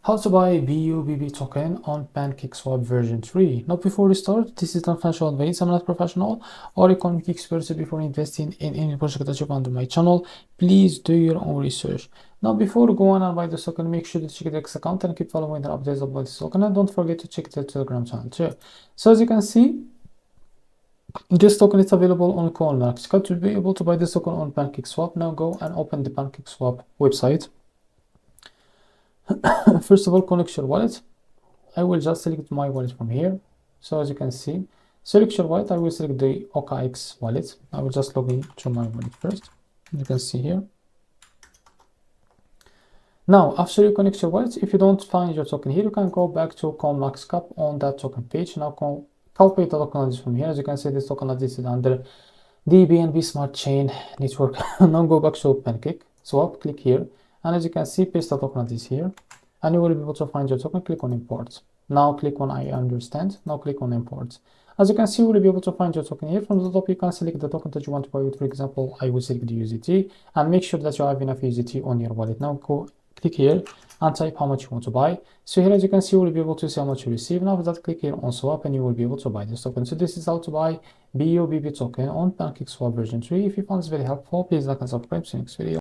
How to buy BUBB token on PancakeSwap version 3. Now before we start, this is not financial advice. I'm not professional or economic expert. Before investing in any project that you find on my channel, please do your own research. Now before you go on and buy the token, make sure to check the X account and keep following the updates about this token, and don't forget to check the Telegram channel too. So as you can see, this token is available on MEXC. To be able to buy this token on PancakeSwap, now go and open the PancakeSwap website. First of all, connect your wallet. I will just select my wallet from here. So as you can see, select your wallet. I will select the OKX wallet. I will just log in to my wallet first. You can see here. Now, after you connect your wallet, if you don't find your token here, you can go back to MEXC on that token page. Now, copy the token address from here. As you can see, this token address is under the BNB Smart Chain Network. Now go back to PancakeSwap, click here, and as you can see, paste the token address here, and you will be able to find your token. Click on import. Now click on I understand. Now click on import. As you can see, you will be able to find your token here. From the top, you can select the token that you want to buy with. For example, I will select the USDT, and make sure that you have enough USDT on your wallet. Now go click here and type how much you want to buy. So here, as you can see, you will be able to see how much you receive. Now that, click here on swap, and you will be able to buy this token. So this is how to buy BUBB token on PancakeSwap version 3. If you found this very helpful, please like and subscribe. See you next video.